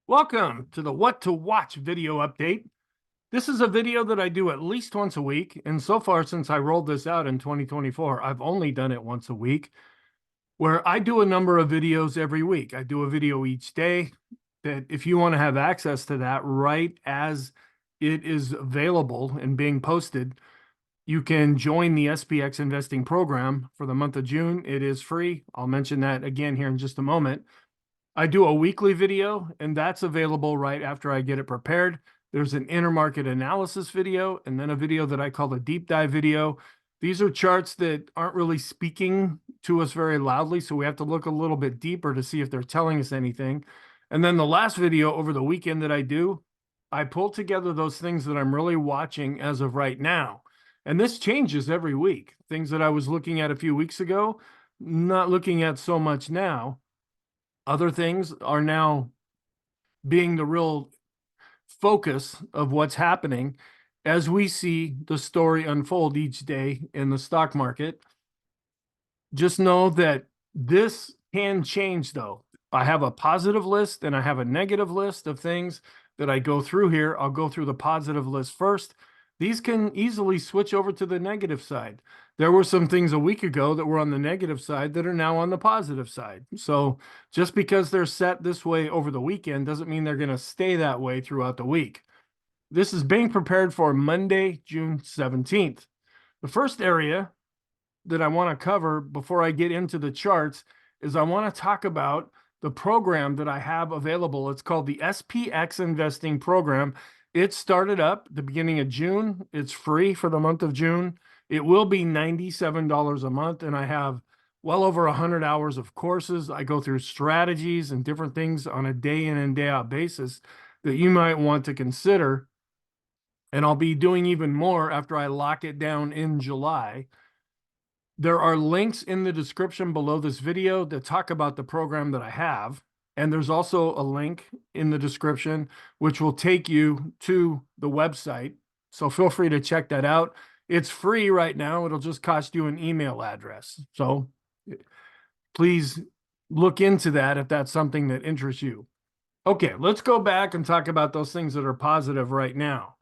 Welcome to the What to Watch video update. This is a video that I do at least once a week, and so far since I rolled this out in 2024, I've only done it once a week, where I do a number of videos every week. I do a video each day that if you want to have access to that right as it is available and being posted, you can join the SPX investing program for the month of June. It is free. I'll mention that again here in just a moment. I do a weekly video, and that's available right after I get it prepared. There's an intermarket analysis video, and then a video that I call the deep dive video. These are charts that aren't really speaking to us very loudly, so we have to look a little bit deeper to see if they're telling us anything. And then the last video over the weekend that I do, I pull together those things that I'm really watching as of right now. And this changes every week. Things that I was looking at a few weeks ago, not looking at so much now. Other things are now being the real focus of what's happening as we see the story unfold each day in the stock market. Just know that this can change, though. I have a positive list and I have a negative list of things that I go through here. I'll go through the positive list first. These can easily switch over to the negative side. There were some things a week ago that were on the negative side that are now on the positive side. So just because they're set this way over the weekend doesn't mean they're going to stay that way throughout the week. This is being prepared for Monday, June 17th. The first area that I want to cover before I get into the charts is I want to talk about the program that I have available. It's called the SPX Investing Program. It started up the beginning of June. It's free for the month of June. It will be $97 a month, and I have well over 100 hours of courses. I go through strategies and different things on a day in and day out basis that you might want to consider. And I'll be doing even more after I lock it down in July. There are links in the description below this video that talk about the program that I have. And there's also a link in the description, which will take you to the website. So feel free to check that out. It's free right now. It'll just cost you an email address. So please look into that if that's something that interests you. Okay, let's go back and talk about those things that are positive right now.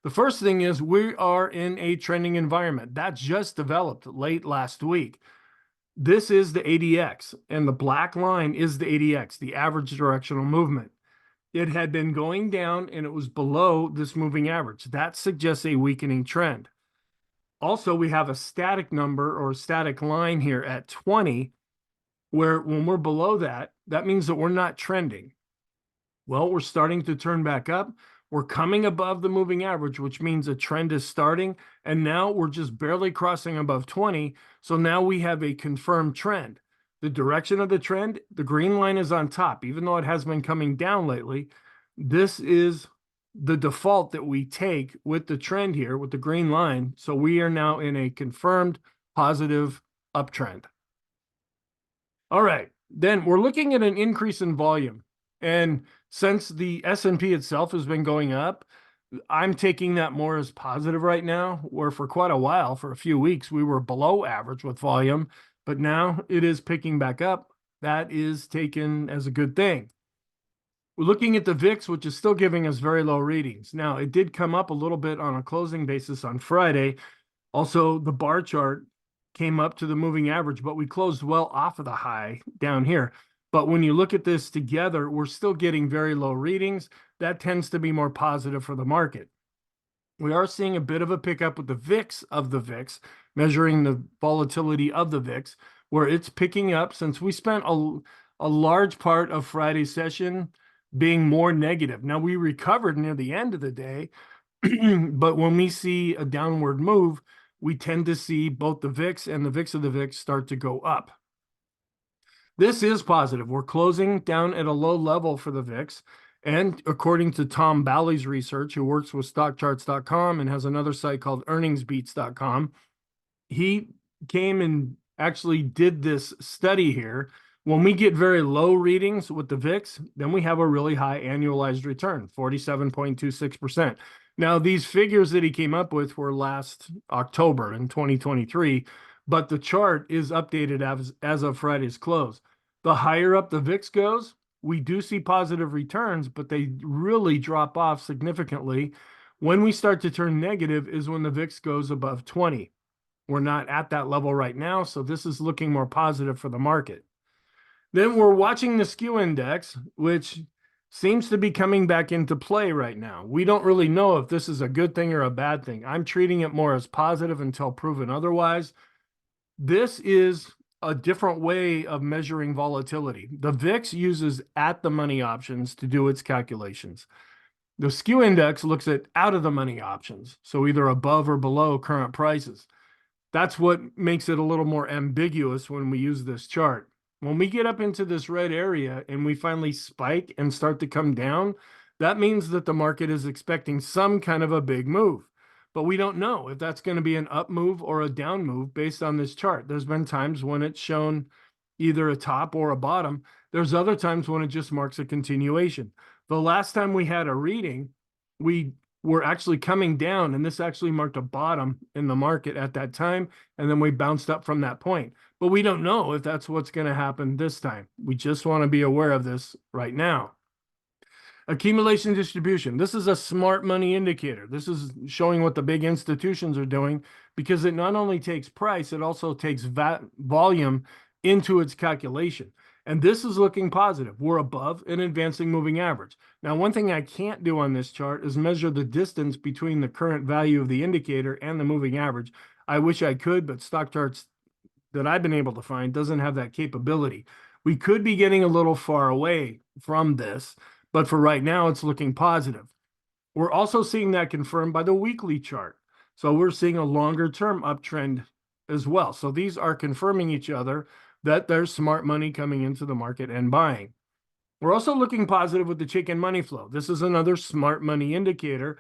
The first thing is we are in a trending environment. That just developed late last week. This is the ADX, and the black line is the ADX, the average directional movement. It had been going down, and it was below this moving average. That suggests a weakening trend. Also, we have a static number or a static line here at 20, where when we're below that, that means that we're not trending. Well, we're starting to turn back up. We're coming above the moving average, which means a trend is starting. And now we're just barely crossing above 20. So now we have a confirmed trend. The direction of the trend, the green line is on top, even though it has been coming down lately. This is the default that we take with the trend here, with the green line. So we are now in a confirmed positive uptrend. All right, then we're looking at an increase in volume. And since the S&P itself has been going up, I'm taking that more as positive right now, where for quite a while, for a few weeks, we were below average with volume, but now it is picking back up. That is taken as a good thing. We're looking at the VIX, which is still giving us very low readings. Now, it did come up a little bit on a closing basis on Friday. Also, the bar chart came up to the moving average, but we closed well off of the high down here. But when you look at this together, we're still getting very low readings. That tends to be more positive for the market. We are seeing a bit of a pickup with the VIX of the VIX, measuring the volatility of the VIX, where it's picking up since we spent a large part of Friday's session being more negative. Now, we recovered near the end of the day, but when we see a downward move, we tend to see both the VIX and the VIX of the VIX start to go up. This is positive. We're closing down at a low level for the VIX. And according to Tom Bowley's research, who works with stockcharts.com and has another site called earningsbeats.com, he came and actually did this study here. When we get very low readings with the VIX, then we have a really high annualized return, 47.26%. Now, these figures that he came up with were last October in 2023, but the chart is updated as of Friday's close. The higher up the VIX goes, we do see positive returns, but they really drop off significantly. When we start to turn negative is when the VIX goes above 20. We're not at that level right now, so this is looking more positive for the market. Then we're watching the skew index, which seems to be coming back into play right now. We don't really know if this is a good thing or a bad thing. I'm treating it more as positive until proven otherwise. This is a different way of measuring volatility. The VIX uses at the money options to do its calculations. The skew index looks at out of the money options, so either above or below current prices. That's what makes it a little more ambiguous when we use this chart. When we get up into this red area and we finally spike and start to come down, that means that the market is expecting some kind of a big move. But we don't know if that's going to be an up move or a down move based on this chart. There's been times when it's shown either a top or a bottom. There's other times when it just marks a continuation. The last time we had a reading, we were actually coming down, and this actually marked a bottom in the market at that time, and then we bounced up from that point. But we don't know if that's what's going to happen this time. We just want to be aware of this right now. Accumulation distribution. This is a smart money indicator. This is showing what the big institutions are doing because it not only takes price, it also takes volume into its calculation. And this is looking positive. We're above an advancing moving average. Now, one thing I can't do on this chart is measure the distance between the current value of the indicator and the moving average. I wish I could, but stock charts that I've been able to find doesn't have that capability. We could be getting a little far away from this, but for right now, it's looking positive. We're also seeing that confirmed by the weekly chart. So we're seeing a longer term uptrend as well. So these are confirming each other that there's smart money coming into the market and buying. We're also looking positive with the chicken money flow. This is another smart money indicator,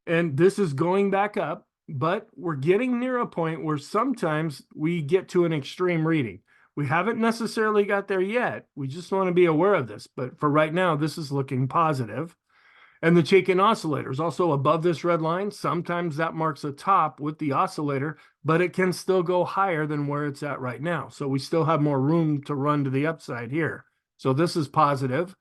and this is going back up, but we're getting near a point where sometimes we get to an extreme reading. We haven't necessarily got there yet. We just want to be aware of this. But for right now, this is looking positive. And the Chaikin oscillator is also above this red line. Sometimes that marks a top with the oscillator, but it can still go higher than where it's at right now. So we still have more room to run to the upside here. So this is positive.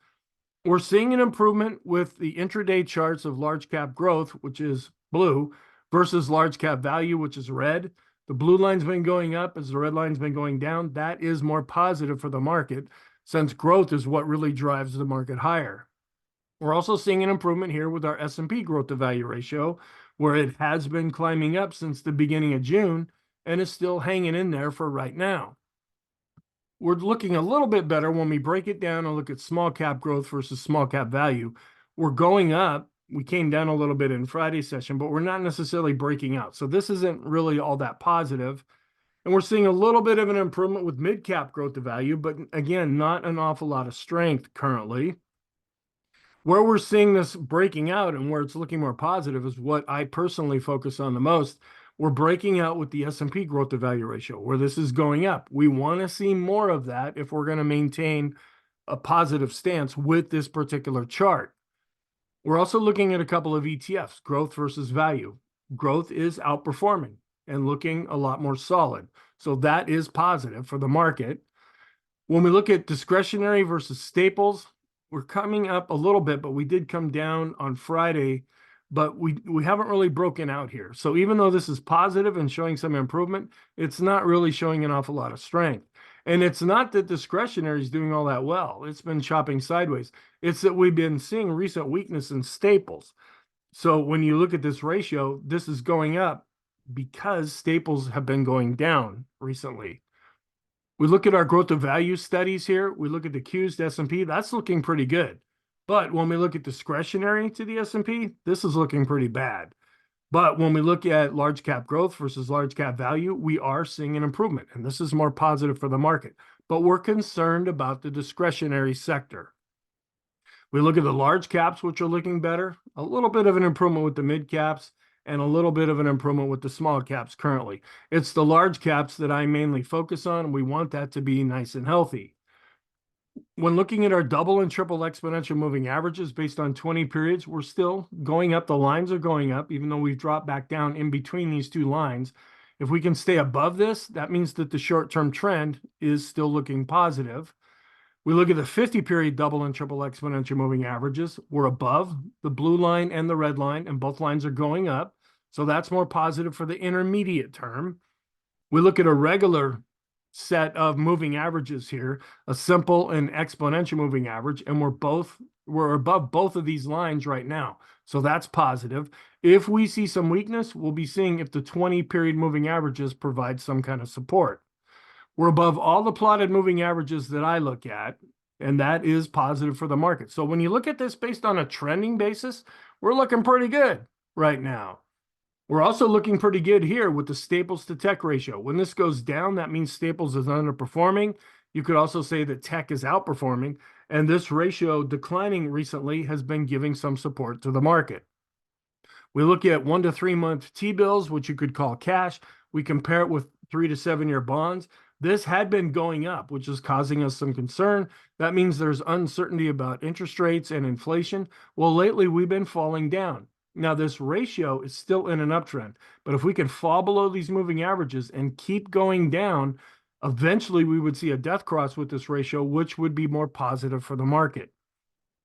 We're seeing an improvement with the intraday charts of large cap growth, which is blue, versus large cap value, which is red. The blue line's been going up as the red line's been going down. That is more positive for the market since growth is what really drives the market higher. We're also seeing an improvement here with our S&P growth to value ratio, where it has been climbing up since the beginning of June and is still hanging in there for right now. We're looking a little bit better when we break it down and look at small cap growth versus small cap value. We're going up. We came down a little bit in Friday's session, but we're not necessarily breaking out. So this isn't really all that positive. And we're seeing a little bit of an improvement with mid-cap growth to value, but again, not an awful lot of strength currently. Where we're seeing this breaking out and where it's looking more positive is what I personally focus on the most. We're breaking out with the S&P growth to value ratio, where this is going up. We want to see more of that if we're going to maintain a positive stance with this particular chart. We're also looking at a couple of ETFs, growth versus value. Growth is outperforming and looking a lot more solid. So that is positive for the market. When we look at discretionary versus staples, we're coming up a little bit, but we did come down on Friday, but we haven't really broken out here. So even though this is positive and showing some improvement, it's not really showing an awful lot of strength. And it's not that discretionary is doing all that well. It's been chopping sideways. It's that we've been seeing recent weakness in staples. So when you look at this ratio, this is going up because staples have been going down recently. We look at our growth of value studies here. We look at the Qs to S&P. That's looking pretty good. But when we look at discretionary to the S&P, this is looking pretty bad. But when we look at large cap growth versus large cap value, we are seeing an improvement. And this is more positive for the market. But we're concerned about the discretionary sector. We look at the large caps, which are looking better. A little bit of an improvement with the mid caps, and a little bit of an improvement with the small caps currently. It's the large caps that I mainly focus on. We want that to be nice and healthy. When looking at our double and triple exponential moving averages based on 20 periods, we're still going up. The lines are going up, even though we've dropped back down in between these two lines. If we can stay above this, that means that the short-term trend is still looking positive. We look at the 50-period double and triple exponential moving averages. We're above the blue line and the red line, and both lines are going up. So that's more positive for the intermediate term. We look at a regular set of moving averages here, a simple and exponential moving average, and we're above both of these lines right now. So that's positive. If we see some weakness, we'll be seeing if the 20-period moving averages provide some kind of support. We're above all the plotted moving averages that I look at, and that is positive for the market. So when you look at this based on a trending basis, we're looking pretty good right now. We're also looking pretty good here with the Staples to Tech ratio. When this goes down, that means Staples is underperforming. You could also say that Tech is outperforming, and this ratio declining recently has been giving some support to the market. We look at 1 to 3 month T-bills, which you could call cash. We compare it with 3 to 7 year bonds. This had been going up, which is causing us some concern. That means there's uncertainty about interest rates and inflation. Well, lately we've been falling down. Now, this ratio is still in an uptrend, but if we can fall below these moving averages and keep going down, eventually we would see a death cross with this ratio, which would be more positive for the market.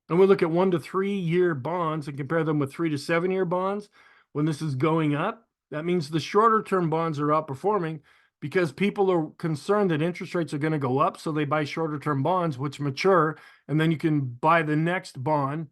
And we look at 1 to 3 year bonds and compare them with 3 to 7 year bonds. When this is going up, that means the shorter term bonds are outperforming because people are concerned that interest rates are going to go up. So they buy shorter term bonds, which mature, and then you can buy the next bond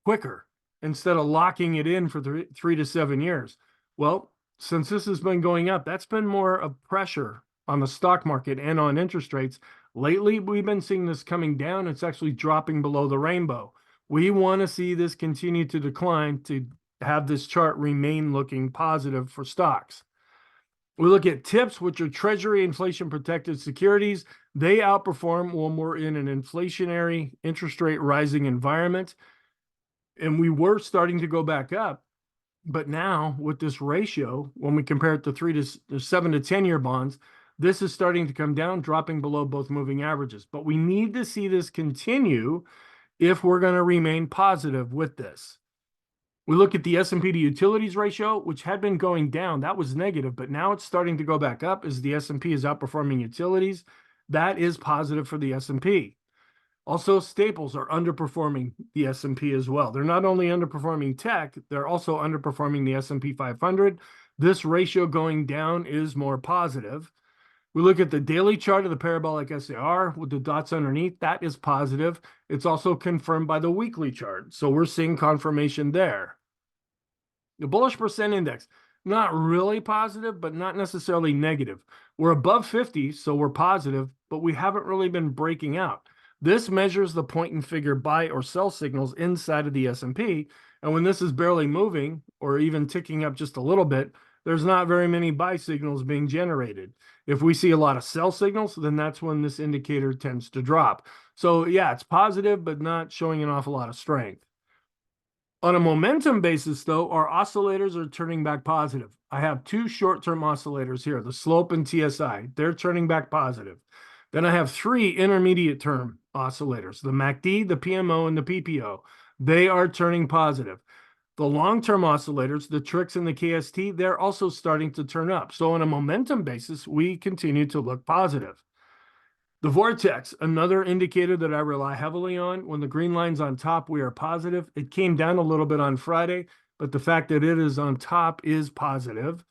quicker instead of locking it in for 3 to 7 years. Well, since this has been going up, that's been more of pressure on the stock market and on interest rates. Lately, we've been seeing this coming down. It's actually dropping below the rainbow. We want to see this continue to decline to have this chart remain looking positive for stocks. We look at TIPS, which are Treasury inflation protected securities. They outperform when we're in an inflationary interest rate rising environment. And we were starting to go back up. But now with this ratio, when we compare it to 3 to 7 to 10 year bonds, this is starting to come down, dropping below both moving averages. But we need to see this continue if we're going to remain positive with this. We look at the S&P to utilities ratio, which had been going down. That was negative, but now it's starting to go back up as the S&P is outperforming utilities. That is positive for the S&P. Also, staples are underperforming the S&P as well. They're not only underperforming tech, they're also underperforming the S&P 500. This ratio going down is more positive. We look at the daily chart of the parabolic SAR with the dots underneath. That is positive. It's also confirmed by the weekly chart. So we're seeing confirmation there. The bullish percent index, not really positive, but not necessarily negative. We're above 50, so we're positive, but we haven't really been breaking out. This measures the point and figure buy or sell signals inside of the S&P. And when this is barely moving or even ticking up just a little bit, there's not very many buy signals being generated. If we see a lot of sell signals, then that's when this indicator tends to drop. So yeah, it's positive, but not showing an awful lot of strength. On a momentum basis, though, our oscillators are turning back positive. I have 2 short-term oscillators here, the slope and TSI. They're turning back positive. Then I have 3 intermediate-term oscillators, the MACD, the PMO, and the PPO. They are turning positive. The long-term oscillators, the TRIX and the KST, they're also starting to turn up. So on a momentum basis, we continue to look positive. The vortex, another indicator that I rely heavily on. When the green line's on top, we are positive. It came down a little bit on Friday, but the fact that it is on top is positive.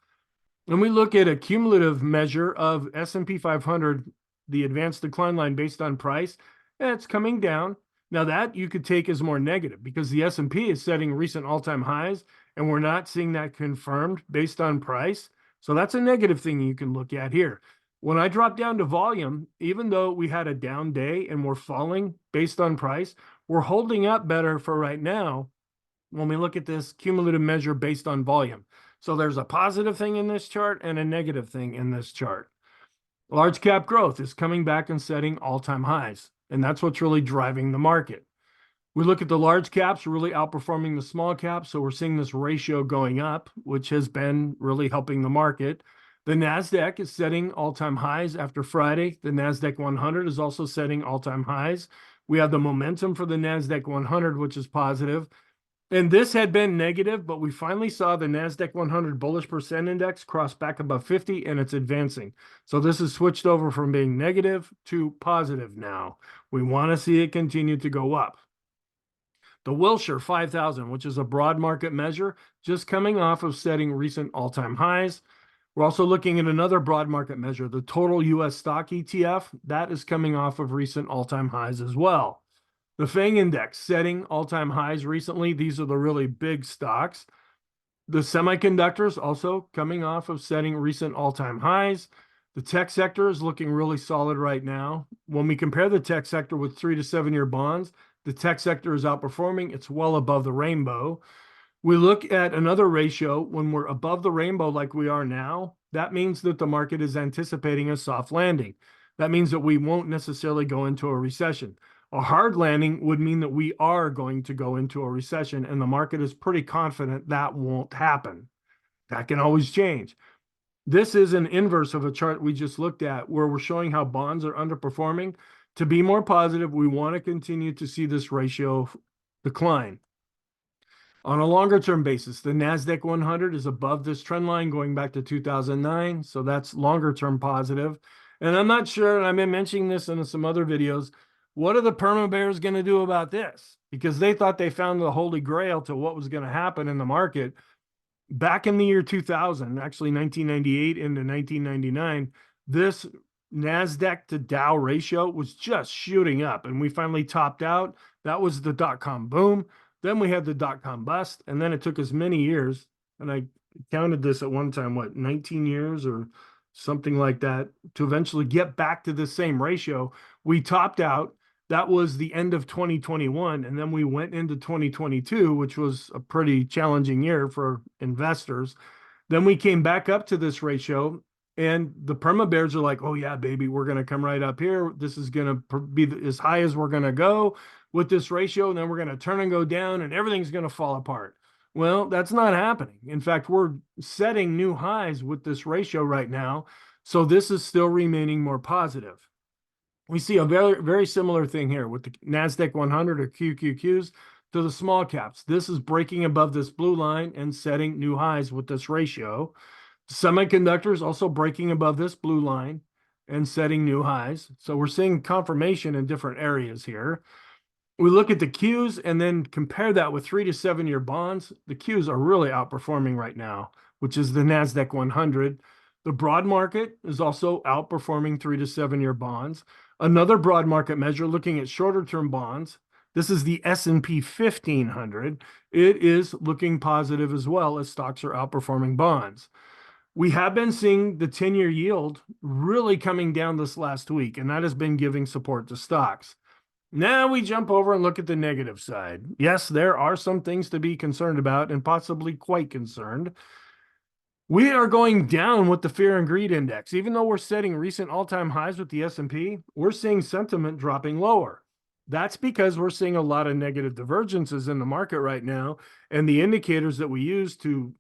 And we look at a cumulative measure of S&P 500, the advanced decline line based on price, and it's coming down. Now that you could take as more negative because the S&P is setting recent all-time highs and we're not seeing that confirmed based on price. So that's a negative thing you can look at here. When I drop down to volume, even though we had a down day and we're falling based on price, we're holding up better for right now when we look at this cumulative measure based on volume. So there's a positive thing in this chart and a negative thing in this chart. Large cap growth is coming back and setting all-time highs. And that's what's really driving the market. We look at the large caps really outperforming the small caps. So we're seeing this ratio going up, which has been really helping the market. The NASDAQ is setting all-time highs after Friday. The NASDAQ 100 is also setting all-time highs. We have the momentum for the NASDAQ 100, which is positive. And this had been negative, but we finally saw the NASDAQ 100 bullish percent index cross back above 50, and it's advancing. So this has switched over from being negative to positive now. We want to see it continue to go up. The Wilshire 5000, which is a broad market measure, just coming off of setting recent all-time highs. We're also looking at another broad market measure, the total US stock ETF. That is coming off of recent all-time highs as well. The FANG index setting all-time highs recently. These are the really big stocks. The semiconductors also coming off of setting recent all-time highs. The tech sector is looking really solid right now. When we compare the tech sector with 3 to 7 year bonds, the tech sector is outperforming. It's well above the rainbow. We look at another ratio when we're above the rainbow like we are now. That means that the market is anticipating a soft landing. That means that we won't necessarily go into a recession. A hard landing would mean that we are going to go into a recession, and the market is pretty confident that won't happen. That can always change. This is an inverse of a chart we just looked at where we're showing how bonds are underperforming. To be more positive, we want to continue to see this ratio decline. On a longer term basis, the NASDAQ 100 is above this trend line going back to 2009. So that's longer term positive. And I'm not sure, and I've been mentioning this in some other videos, what are the perma bears going to do about this? Because they thought they found the holy grail to what was going to happen in the market. Back in the year 2000, actually 1998 into 1999, this NASDAQ to Dow ratio was just shooting up, and we finally topped out. That was the dot-com boom. Then we had the dot-com bust, and then it took us many years, and I counted this at one time, 19 years or something like that, to eventually get back to the same ratio. We topped out. That was the end of 2021, and then we went into 2022, which was a pretty challenging year for investors. Then we came back up to this ratio, and the perma bears are like, oh yeah, baby, we're going to come right up here. This is going to be as high as we're going to go with this ratio, and then we're going to turn and go down, and everything's going to fall apart. Well, that's not happening. In fact, we're setting new highs with this ratio right now, so this is still remaining more positive. We see a very, very similar thing here with the NASDAQ 100 or QQQs to the small caps. This is breaking above this blue line and setting new highs with this ratio. Semiconductors also breaking above this blue line and setting new highs. So we're seeing confirmation in different areas here. We look at the Qs and then compare that with 3 to 7 year bonds. The Qs are really outperforming right now, which is the NASDAQ 100. The broad market is also outperforming 3 to 7 year bonds. Another broad market measure looking at shorter term bonds. This is the S&P 1500. It is looking positive as well as stocks are outperforming bonds. We have been seeing the 10-year yield really coming down this last week, and that has been giving support to stocks. Now we jump over and look at the negative side. Yes, there are some things to be concerned about and possibly quite concerned. We are going down with the fear and greed index. Even though we're setting recent all-time highs with the S&P, we're seeing sentiment dropping lower. That's because we're seeing a lot of negative divergences in the market right now, and the indicators that we use to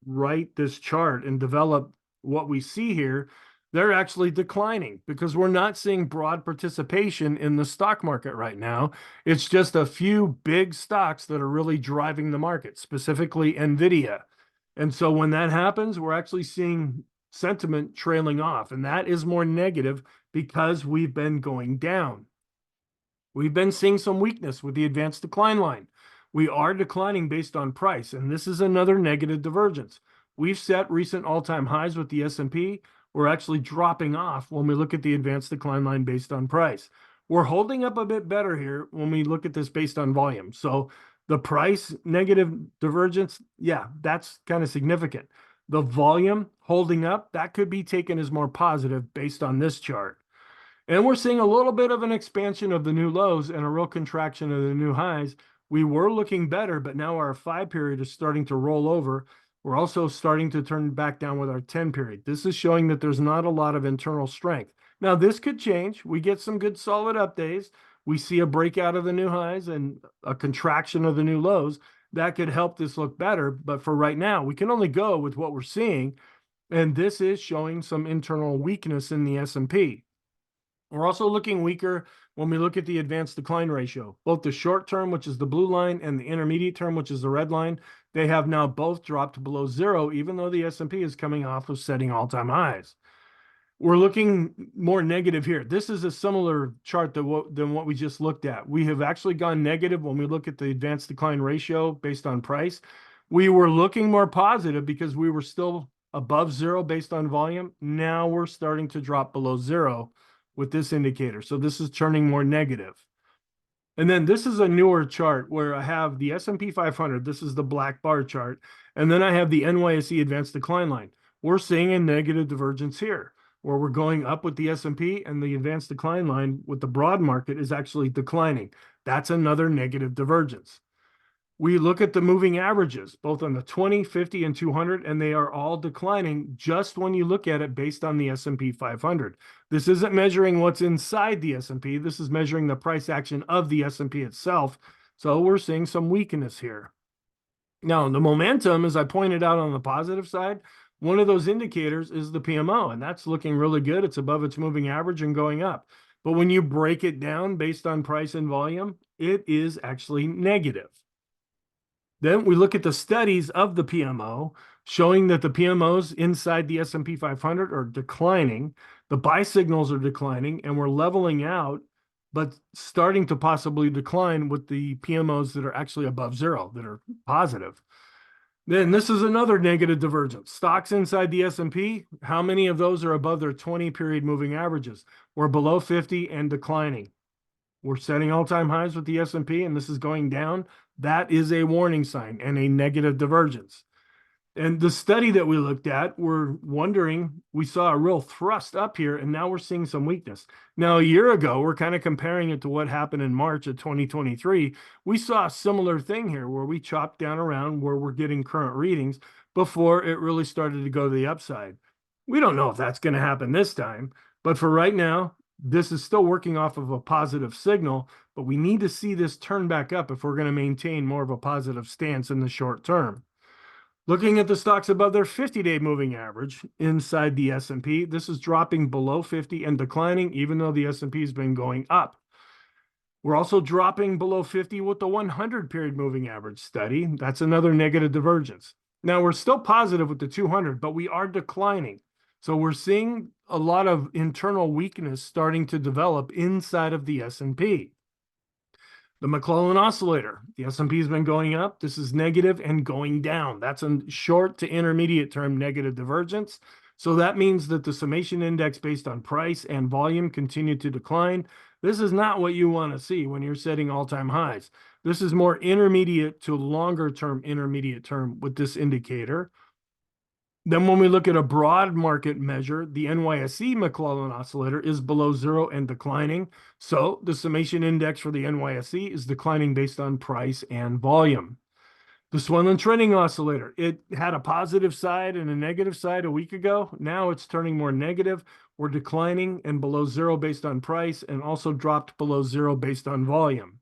write this chart and develop what we see here, they're actually declining because we're not seeing broad participation in the stock market right now. It's just a few big stocks that are really driving the market, specifically NVIDIA. And so when that happens, we're actually seeing sentiment trailing off, and that is more negative because we've been going down. We've been seeing some weakness with the advanced decline line. We are declining based on price, and this is another negative divergence. We've set recent all-time highs with the S&P. We're actually dropping off when we look at the advanced decline line based on price. We're holding up a bit better here when we look at this based on volume. So the price negative divergence, yeah, that's kind of significant. The volume holding up, that could be taken as more positive based on this chart. And we're seeing a little bit of an expansion of the new lows and a real contraction of the new highs. We were looking better, but now our 5 period is starting to roll over. We're also starting to turn back down with our 10 period. This is showing that there's not a lot of internal strength. Now, this could change. We get some good solid up days. We see a breakout of the new highs and a contraction of the new lows. That could help this look better. But for right now, we can only go with what we're seeing. And this is showing some internal weakness in the S&P. We're also looking weaker when we look at the advanced decline ratio. Both the short term, which is the blue line, and the intermediate term, which is the red line, they have now both dropped below zero, even though the S&P is coming off of setting all-time highs. We're looking more negative here. This is a similar chart than what we just looked at. We have actually gone negative when we look at the advanced decline ratio based on price. We were looking more positive because we were still above zero based on volume. Now we're starting to drop below zero with this indicator. So this is turning more negative. And then this is a newer chart where I have the S&P 500. This is the black bar chart. And then I have the NYSE advanced decline line. We're seeing a negative divergence here, where we're going up with the S&P, and the advanced decline line with the broad market is actually declining. That's another negative divergence. We look at the moving averages, both on the 20, 50, and 200, and they are all declining just when you look at it based on the S&P 500. This isn't measuring what's inside the S&P. This is measuring the price action of the S&P itself. So we're seeing some weakness here. Now, the momentum, as I pointed out on the positive side, one of those indicators is the PMO, and that's looking really good. It's above its moving average and going up. But when you break it down based on price and volume, it is actually negative. Then we look at the studies of the PMO, showing that the PMOs inside the S&P 500 are declining. The buy signals are declining, and we're leveling out, but starting to possibly decline with the PMOs that are actually above zero, that are positive. Then this is another negative divergence. Stocks inside the S&P, how many of those are above their 20-period moving averages? We're below 50 and declining. We're setting all-time highs with the S&P, and this is going down. That is a warning sign and a negative divergence. And the study that we looked at, we're wondering, we saw a real thrust up here, and now we're seeing some weakness. Now, a year ago, we're kind of comparing it to what happened in March of 2023. We saw a similar thing here where we chopped down around where we're getting current readings before it really started to go to the upside. We don't know if that's going to happen this time, but for right now, this is still working off of a positive signal, but we need to see this turn back up if we're going to maintain more of a positive stance in the short term. Looking at the stocks above their 50-day moving average inside the S&P, this is dropping below 50 and declining, even though the S&P has been going up. We're also dropping below 50 with the 100-period moving average study. That's another negative divergence. Now, we're still positive with the 200, but we are declining. So we're seeing a lot of internal weakness starting to develop inside of the S&P. The McClellan oscillator, the S&P has been going up. This is negative and going down. That's a short to intermediate term negative divergence. So that means that the summation index based on price and volume continue to decline. This is not what you want to see when you're setting all-time highs. This is more intermediate to longer term intermediate term with this indicator. Then when we look at a broad market measure, the NYSE McClellan oscillator is below zero and declining. So the summation index for the NYSE is declining based on price and volume. The Swenlin trending oscillator, it had a positive side and a negative side a week ago. Now it's turning more negative. We're declining and below zero based on price, and also dropped below zero based on volume.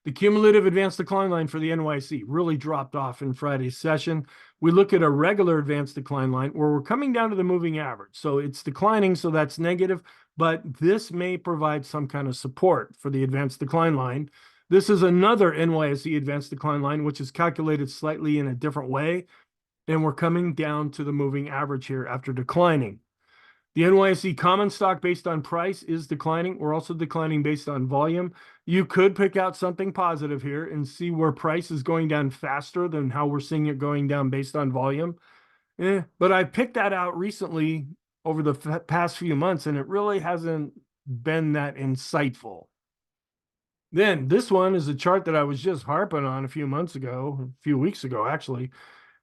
The cumulative advanced decline line for the NYSE really dropped off in Friday's session. We look at a regular advanced decline line where we're coming down to the moving average. So it's declining, so that's negative, but this may provide some kind of support for the advanced decline line. This is another NYSE advanced decline line, which is calculated slightly in a different way, and we're coming down to the moving average here after declining. The NYSE common stock based on price is declining. We're also declining based on volume. You could pick out something positive here and see where price is going down faster than how we're seeing it going down based on volume. But I picked that out recently over the past few months, and it really hasn't been that insightful. Then this one is a chart that I was just harping on a few weeks ago, actually,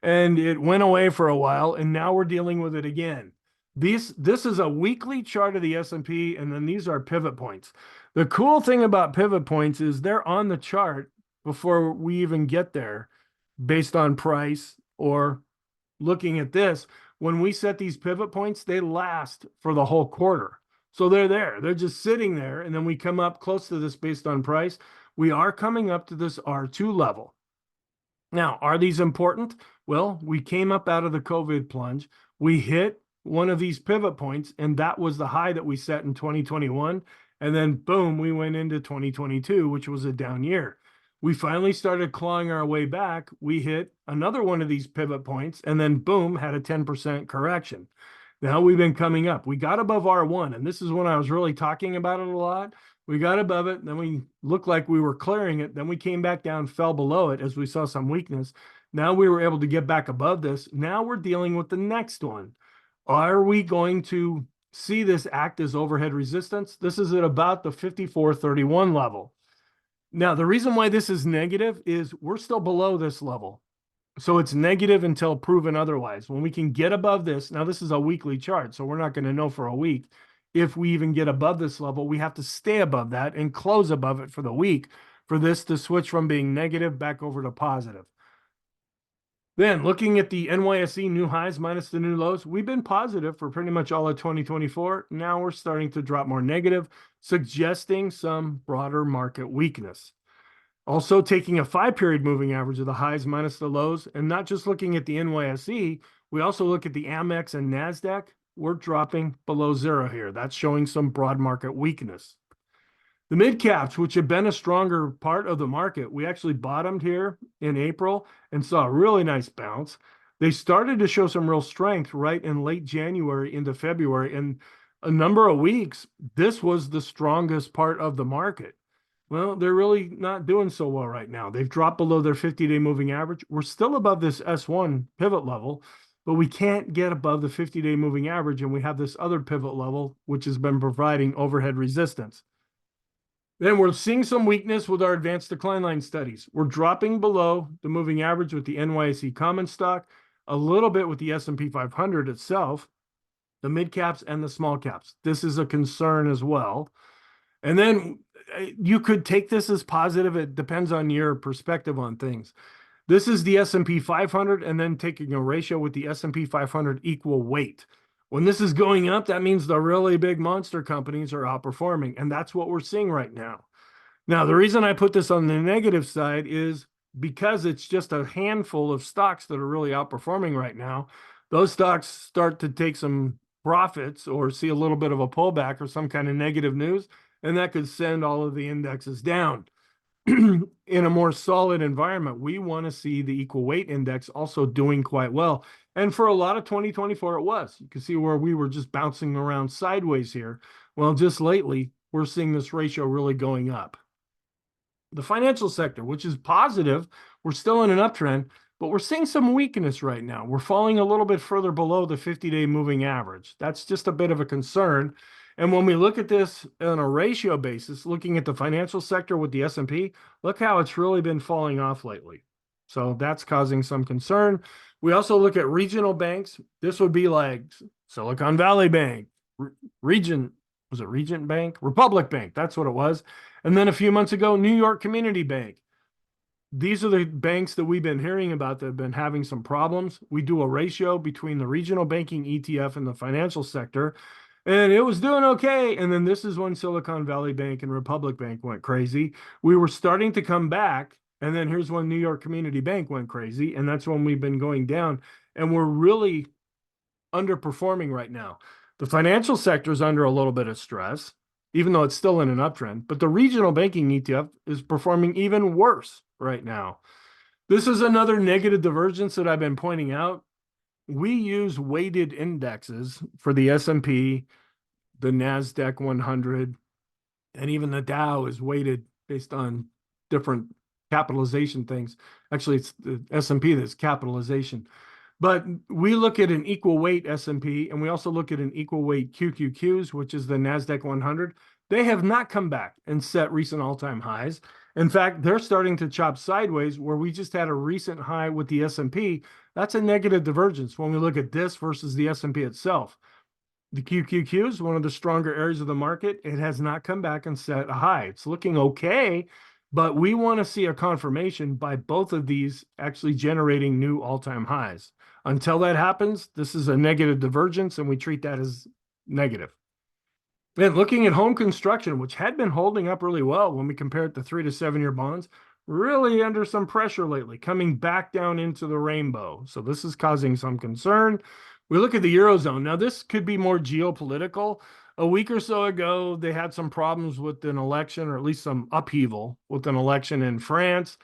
and it went away for a while, and now we're dealing with it again. This is a weekly chart of the S&P, and then these are pivot points. The cool thing about pivot points is they're on the chart before we even get there based on price or looking at this. When we set these pivot points, they last for the whole quarter. So they're there. They're just sitting there, and then we come up close to this based on price. We are coming up to this R2 level. Now, are these important? Well, we came up out of the COVID plunge. We hit one of these pivot points, and that was the high that we set in 2021, And then boom, we went into 2022, which was a down year. We finally started clawing our way back. We hit another one of these pivot points and then boom, had a 10% correction. Now we've been coming up. We got above R1, and this is when I was really talking about it a lot. We got above it, then we looked like we were clearing it. Then we came back down, fell below it as we saw some weakness. Now we were able to get back above this. Now we're dealing with the next one. Are we going to see this act as overhead resistance? This is at about the 54.31 level. Now, the reason why this is negative is we're still below this level. So it's negative until proven otherwise. When we can get above this, now this is a weekly chart, so we're not going to know for a week. If we even get above this level, we have to stay above that and close above it for the week for this to switch from being negative back over to positive. Then looking at the NYSE new highs minus the new lows, we've been positive for pretty much all of 2024. Now we're starting to drop more negative, suggesting some broader market weakness. Also taking a 5-period moving average of the highs minus the lows, and not just looking at the NYSE, we also look at the Amex and NASDAQ. We're dropping below zero here. That's showing some broad market weakness. The mid caps, which have been a stronger part of the market, we actually bottomed here in April and saw a really nice bounce. They started to show some real strength right in late January into February. And a number of weeks, this was the strongest part of the market. Well, they're really not doing so well right now. They've dropped below their 50-day moving average. We're still above this S1 pivot level, but we can't get above the 50-day moving average. And we have this other pivot level, which has been providing overhead resistance. Then we're seeing some weakness with our advanced decline line studies. We're dropping below the moving average with the NYSE common stock, a little bit with the S&P 500 itself, the mid caps and the small caps. This is a concern as well. And then you could take this as positive. It depends on your perspective on things. This is the S&P 500 and then taking a ratio with the S&P 500 equal weight. When this is going up, that means the really big monster companies are outperforming, and that's what we're seeing right now. Now, the reason I put this on the negative side is because it's just a handful of stocks that are really outperforming right now. Those stocks start to take some profits or see a little bit of a pullback or some kind of negative news, and that could send all of the indexes down. In a more solid environment, we want to see the equal weight index also doing quite well. And for a lot of 2024, it was. You can see where we were just bouncing around sideways here. Well, just lately, we're seeing this ratio really going up. The financial sector, which is positive, we're still in an uptrend, but we're seeing some weakness right now. We're falling a little bit further below the 50-day moving average. That's just a bit of a concern. And when we look at this on a ratio basis, looking at the financial sector with the S&P, look how it's really been falling off lately. So that's causing some concern. We also look at regional banks. This would be like Silicon Valley Bank, Regent Bank? Republic Bank, that's what it was. And then a few months ago, New York Community Bank. These are the banks that we've been hearing about that have been having some problems. We do a ratio between the regional banking ETF and the financial sector, and it was doing okay. And then this is when Silicon Valley Bank and Republic Bank went crazy. We were starting to come back, and then here's when New York Community Bank went crazy, and that's when we've been going down, and we're really underperforming right now. The financial sector is under a little bit of stress, even though it's still in an uptrend, but the regional banking ETF is performing even worse right now. This is another negative divergence that I've been pointing out. We use weighted indexes for the S&P, the NASDAQ 100, and even the Dow is weighted based on different capitalization things. Actually, it's the S&P that's capitalization. But we look at an equal weight S&P, and we also look at an equal weight QQQs, which is the NASDAQ 100. They have not come back and set recent all-time highs. In fact, they're starting to chop sideways where we just had a recent high with the S&P. That's a negative divergence when we look at this versus the S&P itself. The QQQ is one of the stronger areas of the market. It has not come back and set a high. It's looking okay, but we want to see a confirmation by both of these actually generating new all-time highs. Until that happens, this is a negative divergence, and we treat that as negative. And looking at home construction, which had been holding up really well when we compare it to 3 to 7 year bonds, really under some pressure lately, coming back down into the rainbow. So this is causing some concern. We look at the Eurozone. Now, this could be more geopolitical. a week or so ago, they had some problems with an election, or at least some upheaval with an election in France.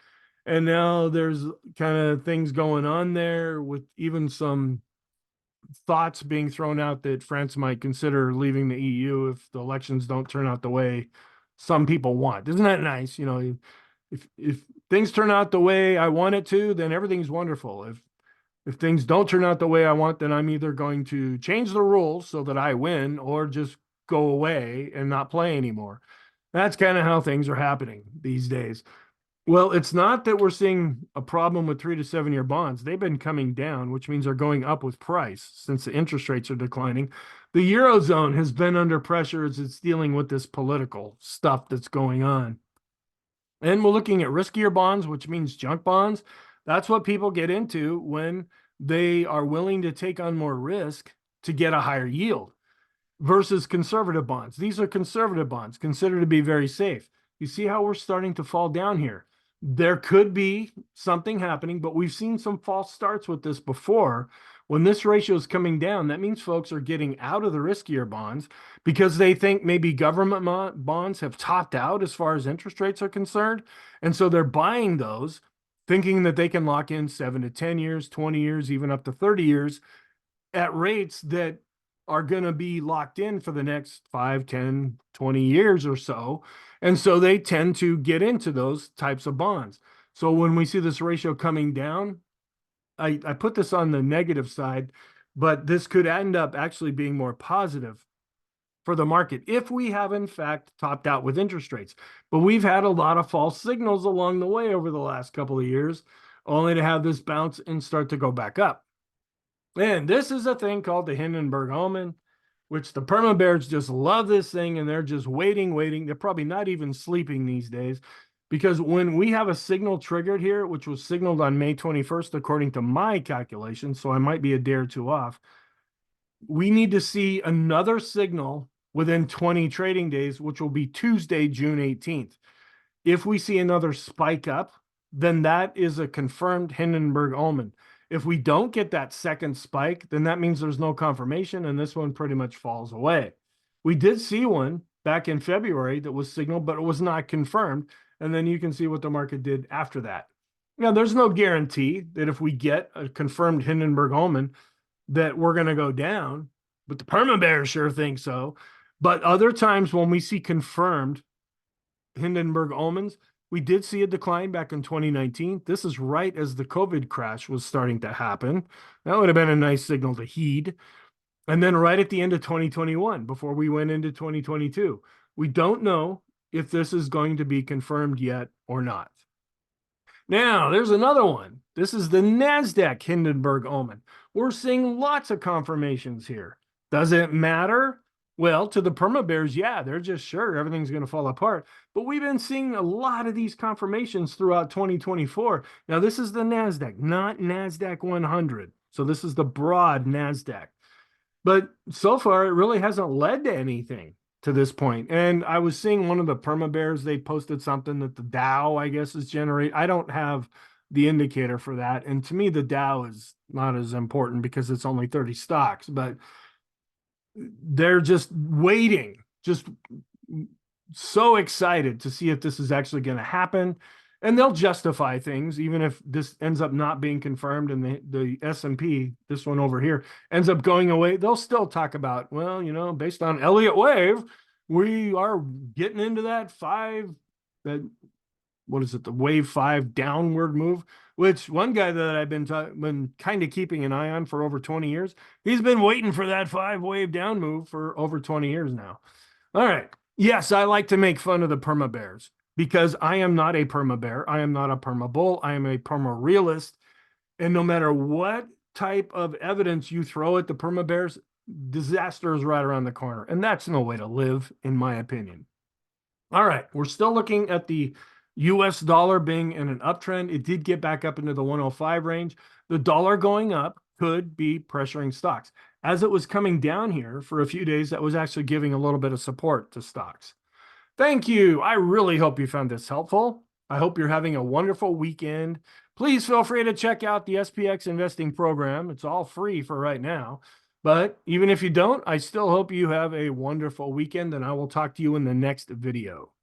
And now there's kind of things going on there with even some thoughts being thrown out that France might consider leaving the EU if the elections don't turn out the way some people want. Isn't that nice? You know, if things turn out the way I want it to, then everything's wonderful. If things don't turn out the way I want, then I'm either going to change the rules so that I win or just go away and not play anymore. That's kind of how things are happening these days. Well, it's not that we're seeing a problem with 3 to 7 year bonds. They've been coming down, which means they're going up with price since the interest rates are declining. The Eurozone has been under pressure as it's dealing with this political stuff that's going on. And we're looking at riskier bonds, which means junk bonds. That's what people get into when they are willing to take on more risk to get a higher yield versus conservative bonds. These are conservative bonds considered to be very safe. You see how we're starting to fall down here. There could be something happening, but we've seen some false starts with this before. When this ratio is coming down, that means folks are getting out of the riskier bonds because they think maybe government bonds have topped out as far as interest rates are concerned. And so they're buying those thinking that they can lock in 7 to 10 years, 20 years, even up to 30 years at rates that are going to be locked in for the next 5, 10, 20 years or so. And so they tend to get into those types of bonds. So when we see this ratio coming down, I put this on the negative side, but this could end up actually being more positive for the market if we have in fact topped out with interest rates. But we've had a lot of false signals along the way over the last couple of years, only to have this bounce and start to go back up. And this is a thing called the Hindenburg Omen, which the perma bears just love this thing, and they're just waiting. They're probably not even sleeping these days, because when we have a signal triggered here, which was signaled on May 21st, according to my calculations, so I might be a day or two off, we need to see another signal within 20 trading days, which will be Tuesday, June 18th. If we see another spike up, then that is a confirmed Hindenburg Omen. If we don't get that second spike, then that means there's no confirmation, and this one pretty much falls away. We did see one back in February that was signaled, but it was not confirmed. And then you can see what the market did after that. Now, there's no guarantee that if we get a confirmed Hindenburg Omen that we're going to go down, but the perma bears sure think so. But other times when we see confirmed Hindenburg Omens, we did see a decline back in 2019. This is right as the COVID crash was starting to happen. That would have been a nice signal to heed. And then right at the end of 2021, before we went into 2022, we don't know if this is going to be confirmed yet or not. Now, there's another one. This is the NASDAQ Hindenburg Omen. We're seeing lots of confirmations here. Does it matter? Well, to the perma bears, yeah, they're just sure everything's going to fall apart. But we've been seeing a lot of these confirmations throughout 2024. Now, this is the NASDAQ, not NASDAQ 100. So this is the broad NASDAQ. But so far, it really hasn't led to anything to this point. And I was seeing one of the perma bears, they posted something that the Dow, I guess, is generating. I don't have the indicator for that. And to me, the Dow is not as important because it's only 30 stocks, but they're just waiting, just so excited to see if this is actually going to happen. And they'll justify things, even if this ends up not being confirmed and the S&P, this one over here, ends up going away. They'll still talk about, well, you know, based on Elliott Wave, we are getting into that what is it, the wave 5 downward move, which one guy that I've been kind of keeping an eye on for over 20 years, he's been waiting for that 5 wave down move for over 20 years now. All right. Yes, I like to make fun of the perma bears because I am not a perma bear. I am not a perma bull. I am a perma realist. And no matter what type of evidence you throw at the perma bears, disaster is right around the corner. And that's no way to live, in my opinion. All right. We're still looking at the US dollar being in an uptrend. It did get back up into the 105 range. The dollar going up could be pressuring stocks. As it was coming down here for a few days, that was actually giving a little bit of support to stocks. Thank you. I really hope you found this helpful. I hope you're having a wonderful weekend. Please feel free to check out the SPX investing program. It's all free for right now. But even if you don't, I still hope you have a wonderful weekend, and I will talk to you in the next video.